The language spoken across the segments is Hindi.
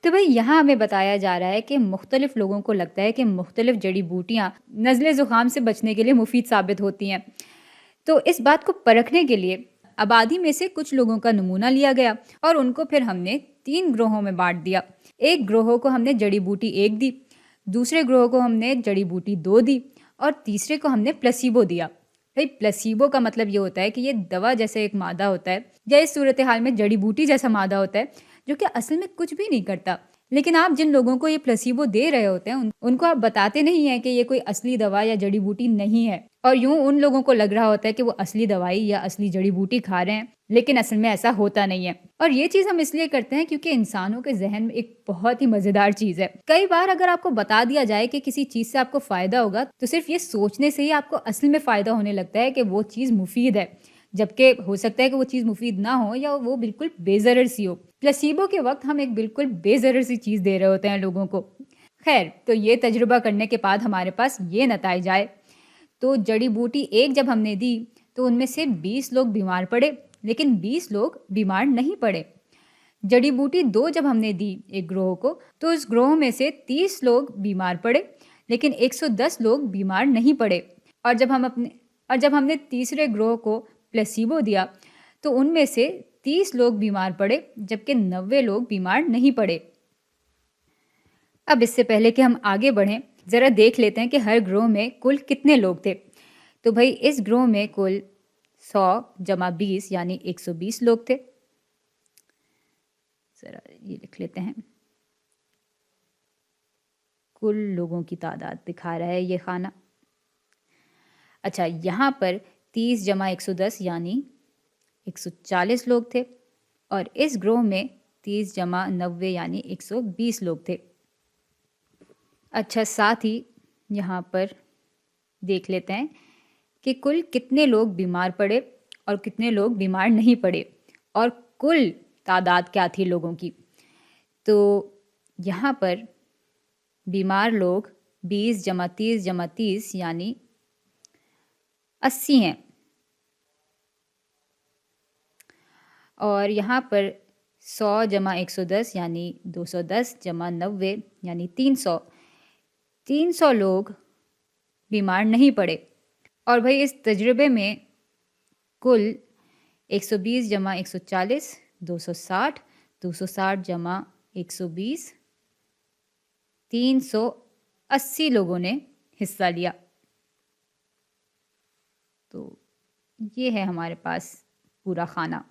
तो भाई यहाँ हमें बताया जा रहा है कि मुख्तलिफ लोगों को लगता है कि मुख्तलिफ जड़ी बूटियाँ नज़ले ज़ुकाम से बचने के लिए मुफीद साबित होती हैं। तो इस बात को परखने के लिए आबादी में से कुछ लोगों का नमूना लिया गया और उनको फिर हमने 3 ग्रोहों में बांट दिया। एक ग्रोह को हमने जड़ी बूटी 1 दी, दूसरे ग्रोह को हमने जड़ी बूटी 2 दी और तीसरे को हमने प्लेसिबो दिया। भाई प्लेसिबो का मतलब ये होता है कि ये दवा जैसे एक मादा होता है या इस सूरत हाल में जड़ी बूटी जैसा मादा होता है जो कि असल में कुछ भी नहीं करता। लेकिन आप जिन लोगों को ये प्लेसिबो दे रहे होते हैं उनको आप बताते नहीं हैं कि ये कोई असली दवा या जड़ी बूटी नहीं है, और यूं उन लोगों को लग रहा होता है कि वो असली दवाई या असली जड़ी बूटी खा रहे हैं, लेकिन असल में ऐसा होता नहीं है। और ये चीज़ हम इसलिए करते हैं क्योंकि इंसानों के जहन में एक बहुत ही मज़ेदार चीज़ है। कई बार अगर आपको बता दिया जाए कि किसी चीज़ से आपको फ़ायदा होगा तो सिर्फ ये सोचने से ही आपको असल में फ़ायदा होने लगता है कि वो चीज़ मुफीद है, जबकि हो सकता है कि वो चीज़ मुफीद ना हो या वो बिल्कुल बेज़रर सी हो। प्लेसिबो के वक्त हम एक बिल्कुल बेज़रर सी चीज़ दे रहे होते हैं लोगों को। खैर, तो ये तजुर्बा करने के बाद हमारे पास ये नताइज आए। तो जड़ी बूटी 1 जब हमने दी तो उनमें से 20 लोग बीमार पड़े, लेकिन 20 लोग बीमार नहीं पड़े। जड़ी बूटी 2 जब हमने दी एक ग्रोह को तो उस ग्रोह में से 30 लोग बीमार पड़े, लेकिन 110 लोग बीमार नहीं पड़े। और जब हमने तीसरे ग्रोह को प्लेसिबो दिया तो उनमें से 30 लोग बीमार पड़े, जबकि 90 लोग बीमार नहीं पड़े। अब इससे पहले कि हम आगे बढ़ें, ज़रा देख लेते हैं कि हर ग्रोह में कुल कितने लोग थे। तो भाई इस ग्रोह में कुल 100 जमा 20 यानी 120 लोग थे। ज़रा ये लिख लेते हैं, कुल लोगों की तादाद दिखा रहा है ये खाना। अच्छा, यहाँ पर 30 जमा 110 यानी 140 लोग थे, और इस ग्रोह में 30 जमा 90 यानी 120 लोग थे। अच्छा, साथ ही यहाँ पर देख लेते हैं कि कुल कितने लोग बीमार पड़े और कितने लोग बीमार नहीं पड़े, और कुल तादाद क्या थी लोगों की। तो यहाँ पर बीमार लोग 20 जमा 30 जमा 30 यानी 80 हैं, और यहाँ पर 100 जमा 110 यानी 210 जमा 90 यानी 300 लोग बीमार नहीं पड़े। और भाई इस तजुर्बे में कुल 120 जमा 140 260, 260 जमा 120 380 लोगों ने हिस्सा लिया। तो ये है हमारे पास पूरा खाना।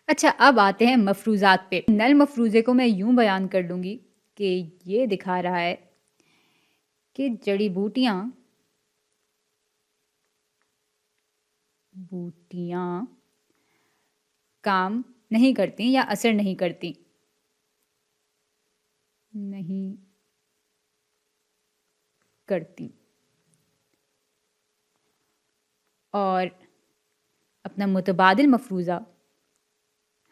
अच्छा, अब आते हैं मफरूज़ात पे। नल मफरूज़े को मैं यूं बयान कर लूँगी कि ये दिखा रहा है कि जड़ी बूटियाँ काम नहीं करती या असर नहीं करती, और अपना मुतबादिल मफरूज़ा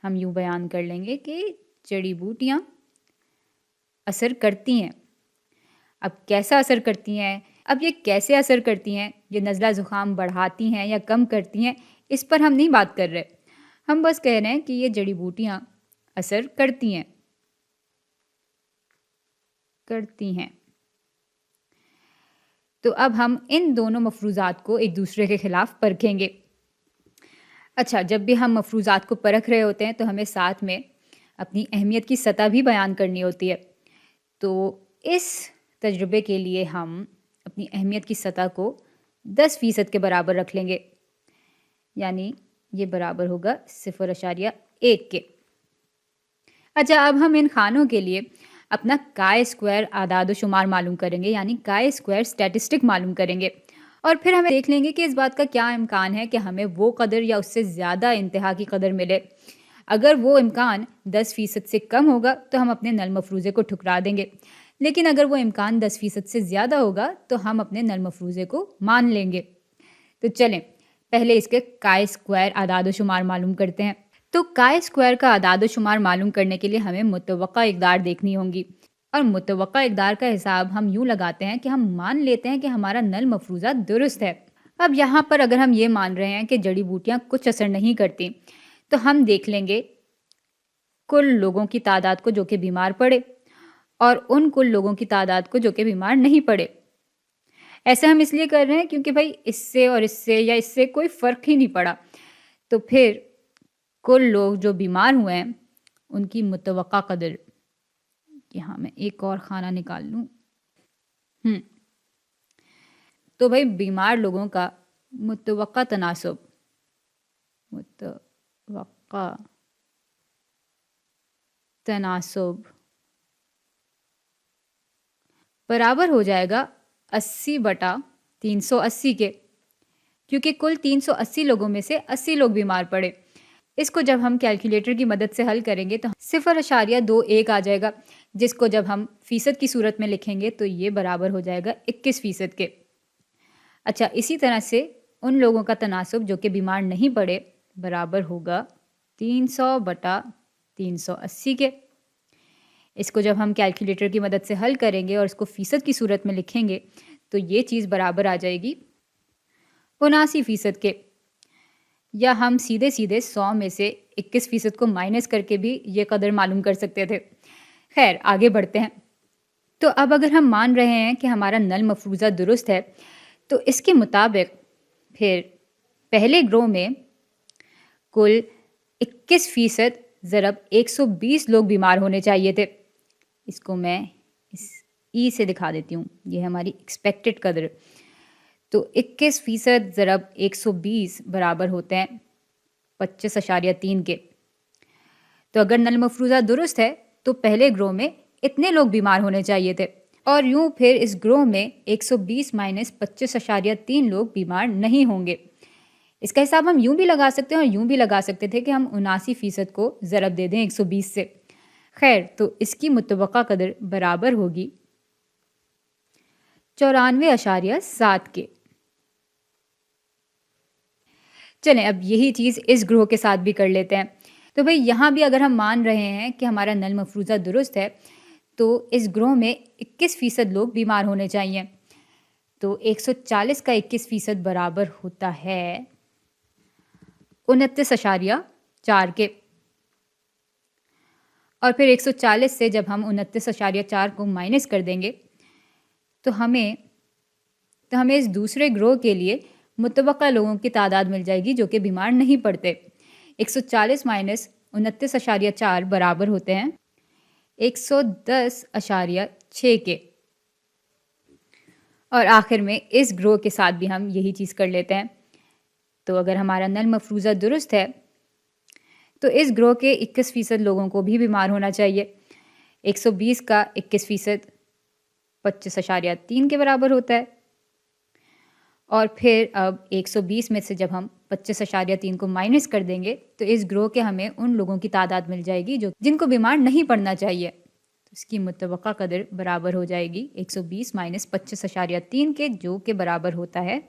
हम यूं बयान कर लेंगे कि जड़ी बूटियाँ असर करती हैं। अब कैसा असर करती हैं, अब ये कैसे असर करती हैं, ये नज़ला ज़ुकाम बढ़ाती हैं या कम करती हैं, इस पर हम नहीं बात कर रहे। हम बस कह रहे हैं कि ये जड़ी बूटियाँ असर करती हैं। तो अब हम इन दोनों मफरूज़ात को एक दूसरे के ख़िलाफ़ परखेंगे। अच्छा, जब भी हम मफरूज़ात को परख रहे होते हैं तो हमें साथ में अपनी अहमियत की सतह भी बयान करनी होती है। तो इस तजुर्बे के लिए हम अपनी अहमियत की सतह को 10% के बराबर रख लेंगे, यानी ये बराबर होगा 0.1 के। अच्छा, अब हम इन खानों के लिए अपना काय स्क्वायर आदाद शुमार मालूम करेंगे, यानी काय स्क्वायर स्टैटिस्टिक मालूम करेंगे, और फिर हमें देख लेंगे कि इस बात का क्या इम्कान है कि हमें वो कदर या उससे ज़्यादा इंतहा की कदर मिले। अगर वो इम्कान 10% से कम होगा तो हम अपने नल मफरूज़े को ठुकरा देंगे, लेकिन अगर वो इम्कान 10% से ज़्यादा होगा तो हम अपने नल मफरूज़े को मान लेंगे। तो चलें पहले इसके काय स्क्वायर आदाद शुमार मालूम करते हैं। तो काय स्क्वायर का आदाद शुमार मालूम करने के लिए हमें मुतवक्का इक़दार देखनी होंगी, और मुतवक्का इक़दार का हिसाब हम यूँ लगाते हैं कि हम मान लेते हैं कि हमारा नल मफरूज़ा दुरुस्त है। अब यहाँ पर अगर हम ये मान रहे हैं कि जड़ी बूटियाँ कुछ असर नहीं करती, तो हम देख लेंगे कुल लोगों की तादाद को जो कि बीमार पड़े और उन कुल लोगों की तादाद को जो कि बीमार नहीं पड़े। ऐसा हम इसलिए कर रहे हैं क्योंकि भाई इससे और इससे या इससे कोई फ़र्क ही नहीं पड़ा। तो फिर कुल लोग जो बीमार हुए हैं, उनकी मुतवक्का कदर, यहाँ मैं एक और खाना निकाल लूँ। तो भाई बीमार लोगों का मुतवक्का तनासुब, मुतवक्का तनासुब बराबर हो जाएगा 80/380 के, क्योंकि कुल 380 लोगों में से 80 लोग बीमार पड़े। इसको जब हम कैलकुलेटर की मदद से हल करेंगे तो 0.21 आ जाएगा, जिसको जब हम फ़ीसद की सूरत में लिखेंगे तो ये बराबर हो जाएगा 21% के। अच्छा, इसी तरह से उन लोगों का तनासुब जो कि बीमार नहीं पड़े बराबर होगा 300/380 के। इसको जब हम कैलकुलेटर की मदद से हल करेंगे और इसको फ़ीसद की सूरत में लिखेंगे तो ये चीज़ बराबर आ जाएगी 79% के। या हम सीधे सीधे 100 में से 21% को माइनस करके भी ये कदर मालूम कर सकते थे। खैर, आगे बढ़ते हैं। तो अब अगर हम मान रहे हैं कि हमारा नल मफरूज़ा दुरुस्त है, तो इसके मुताबिक फिर पहले ग्रो में कुल 21% ज़रब 120 लोग बीमार होने चाहिए थे। इसको मैं इस ई से दिखा देती हूँ, ये है हमारी एक्सपेक्टेड कदर। तो 21% ज़रब 120 बराबर होते हैं 25.3 के। तो अगर नल मफरूज़ा दुरुस्त है तो पहले ग्रो में इतने लोग बीमार होने चाहिए थे, और यूं फिर इस ग्रो में 120 माइनस 25.3 लोग बीमार नहीं होंगे। इसका हिसाब हम यूं भी लगा सकते हैं और यूं भी लगा सकते थे कि हम 79% को ज़रब दे दें 120 से। खैर, तो इसकी मुतवक्का कदर बराबर होगी 94.7 के। चलें, अब यही चीज़ इस ग्रोह के साथ भी कर लेते हैं। तो भाई यहाँ भी अगर हम मान रहे हैं कि हमारा नल मफरूज़ा दुरुस्त है, तो इस ग्रोह में 21% लोग बीमार होने चाहिए। तो 140 का 21% बराबर होता है 29.4 के। और फिर 140 से जब हम 29.4 को माइनस कर देंगे तो हमें इस दूसरे ग्रोह के लिए मुतवक्का लोगों की तादाद मिल जाएगी जो कि बीमार नहीं पड़ते। 140 माइनस 29.4 बराबर होते हैं 110.6 के। और आखिर में इस ग्रोह के साथ भी हम यही चीज़ कर लेते हैं। तो अगर हमारा नल मफरूज़ा दुरुस्त है तो इस ग्रोह के 21% लोगों को भी बीमार होना चाहिए। 120 का 21% 25.3 के बराबर होता है। और फिर अब 120 में से जब हम 25.3 को माइनस कर देंगे तो इस ग्रोह के हमें उन लोगों की तादाद मिल जाएगी जो जिनको बीमार नहीं पड़ना चाहिए। तो इसकी मुतवक्का कदर बराबर हो जाएगी 120 माइनस 25.3 के, जो के बराबर होता है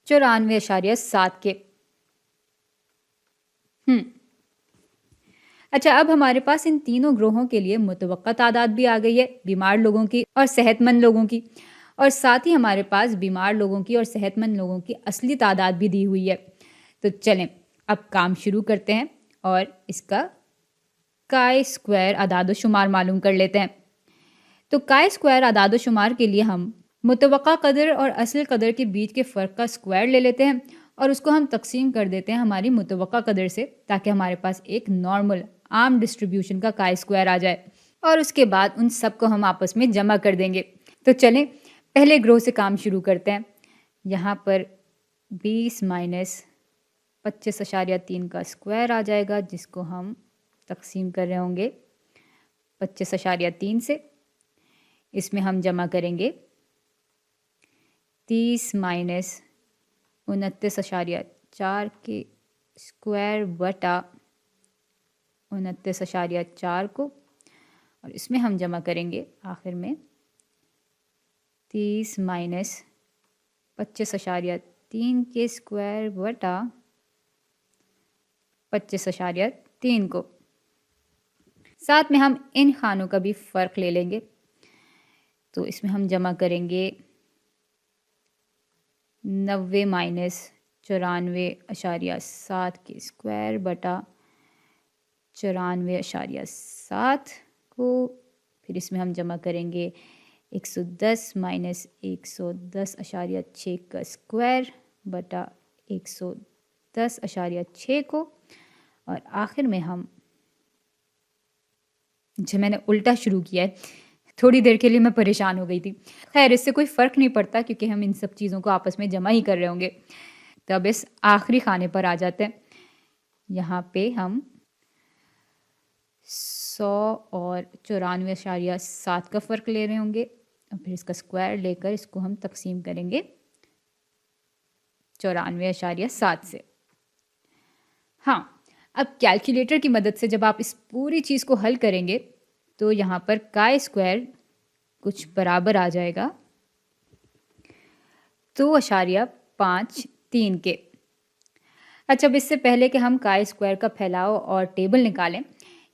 94.7 के। अच्छा, अब हमारे पास इन तीनों ग्रोहों के लिए मुतवक्का तादाद भी आ गई है, बीमार लोगों की और सेहतमंद लोगों की, और साथ ही हमारे पास बीमार लोगों की और सेहतमंद लोगों की असली तादाद भी दी हुई है। तो चलें अब काम शुरू करते हैं और इसका काय स्क्वायर अदाद शुमार मालूम कर लेते हैं। तो काय स्क्वायर अदाद शुमार के लिए हम मुतवक्का कदर और असल कदर के बीच के फ़र्क का स्क्वायर ले लेते हैं और उसको हम तकसीम कर देते हैं हमारी मुतवक्का कदर से, ताकि हमारे पास एक नॉर्मल आम डिस्ट्रीब्यूशन का काय स्क्वायर आ जाए। और उसके बाद उन सब को हम आपस में जमा कर देंगे। तो चलें पहले ग्रोह से काम शुरू करते हैं। यहाँ पर 20 माइनस 25.3 का स्क्वायर आ जाएगा, जिसको हम तकसीम कर रहे होंगे 25.3 से। इसमें हम जमा करेंगे 30 माइनस 29.4 के स्क्वायर बटा 29.4 को, और इसमें हम जमा करेंगे आखिर में 30 माइनस 25.3 के स्क्वायर बटा 25.3 को। साथ में हम इन खानों का भी फ़र्क ले लेंगे। तो इसमें हम जमा करेंगे 90 माइनस 94.7 के स्क्वायर बटा 94.7 को, फिर इसमें हम जमा करेंगे 110 माइनस 110.6 का स्क्वायर बटा 110.6 को, और आखिर में हम, जो मैंने उल्टा शुरू किया है, थोड़ी देर के लिए मैं परेशान हो गई थी। खैर, इससे कोई फ़र्क नहीं पड़ता क्योंकि हम इन सब चीज़ों को आपस में जमा ही कर रहे होंगे। तो अब इस आखिरी खाने पर आ जाते हैं। यहाँ पे हम 100 और 94.7 का फ़र्क ले रहे होंगे, और फिर इसका स्क्वायर लेकर इसको हम तकसीम करेंगे 94.7 से। हाँ, अब कैलकुलेटर की मदद से जब आप इस पूरी चीज़ को हल करेंगे तो यहाँ पर काय स्क्वायर कुछ बराबर आ जाएगा 2.53 के। अच्छा, अब इससे पहले कि हम काय स्क्वायर का फैलाव और टेबल निकालें,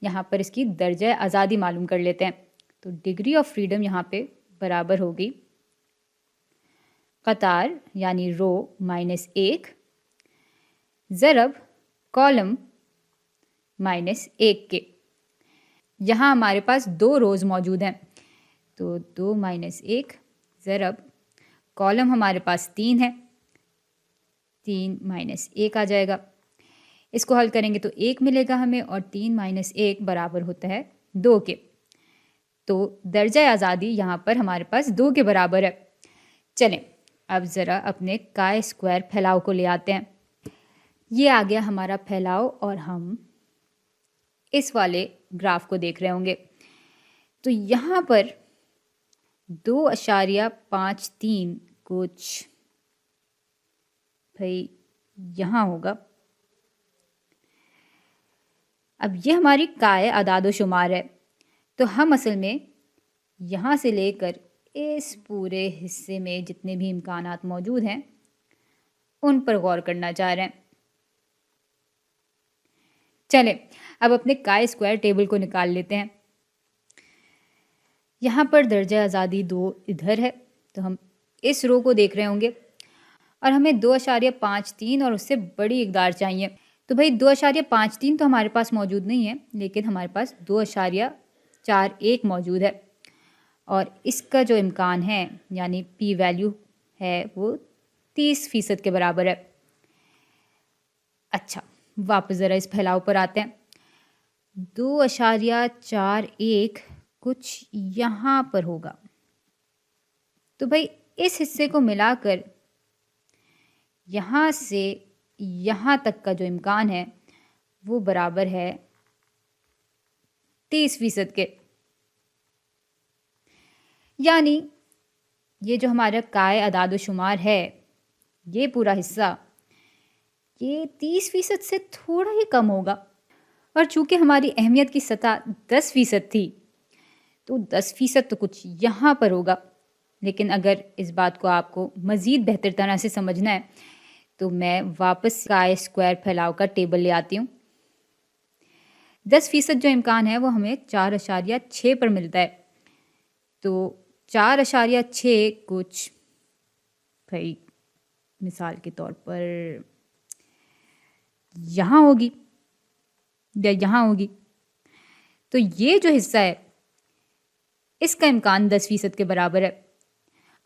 यहाँ पर इसकी दर्जा आज़ादी मालूम कर लेते हैं। तो डिग्री ऑफ फ्रीडम यहाँ पे बराबर होगी कतार यानी रो -1 ज़रब कॉलम -1 के। यहाँ हमारे पास 2 रोज़ मौजूद हैं, तो 2 - 1 ज़रब कॉलम हमारे पास 3 है, 3 - 1 आ जाएगा। इसको हल करेंगे तो 1 मिलेगा हमें, और 3 - 1 बराबर होता है 2 के। तो दर्जा आज़ादी यहाँ पर हमारे पास 2 के बराबर है। चलें, अब ज़रा अपने काय स्क्वायर फैलाव को ले आते हैं। ये आ गया हमारा फैलाव, और हम इस वाले ग्राफ को देख रहे होंगे। तो यहाँ पर 2.53 कुछ भाई यहाँ होगा। अब ये हमारी काय आदाद व शुमार है, तो हम असल में यहाँ से लेकर इस पूरे हिस्से में जितने भी इम्कानात मौजूद हैं उन पर गौर करना चाह रहे हैं। चलें, अब अपने काय स्क्वायर टेबल को निकाल लेते हैं। यहाँ पर दर्जा आज़ादी 2 इधर है, तो हम इस रो को देख रहे होंगे, और हमें 2.53 और उससे बड़ी इकदार चाहिए। तो भाई 2.53 तो हमारे पास मौजूद नहीं है, लेकिन हमारे पास 2.41 मौजूद है, और इसका जो इम्कान है यानी पी वैल्यू है वो 30% के बराबर है। अच्छा, वापस ज़रा इस फैलाव पर आते हैं। 2.41 कुछ यहाँ पर होगा, तो भाई इस हिस्से को मिलाकर यहाँ से यहाँ तक का जो इम्कान है वो बराबर है 30% के। यानी ये जो हमारा काय आदाद शुमार है, ये पूरा हिस्सा ये 30% से थोड़ा ही कम होगा, और चूँकि हमारी अहमियत की सतह 10% थी, तो 10% तो कुछ यहाँ पर होगा। लेकिन अगर इस बात को आपको मज़ीद बेहतर तरह से समझना है तो मैं वापस काय स्क्वायर फैलाव का टेबल ले आती हूँ। 10% जो इम्कान है वो हमें 4.6 पर मिलता है, तो 4.6 कुछ भाई मिसाल के तौर पर यहाँ होगी या यहाँ होगी। तो ये जो हिस्सा है इसका इम्कान 10% के बराबर है,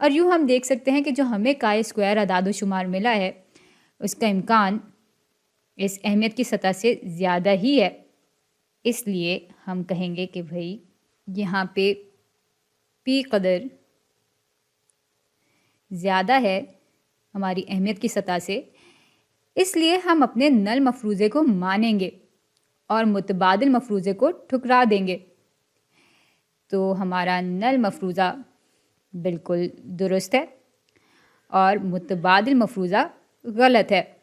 और यूँ हम देख सकते हैं कि जो हमें काय स्क्वायर आदाद शुमार मिला है उसका इम्कान इस अहमियत की सतह से ज़्यादा ही है। इसलिए हम कहेंगे कि भाई यहाँ पे पी कदर ज़्यादा है हमारी अहमियत की सतह से, इसलिए हम अपने नल मफरूज़े को मानेंगे और मुतबादिल मफरूज़े को ठुकरा देंगे। तो हमारा नल मफरूज़ा बिल्कुल दुरुस्त है और मुतबादिल मफरूज़ा गलत है।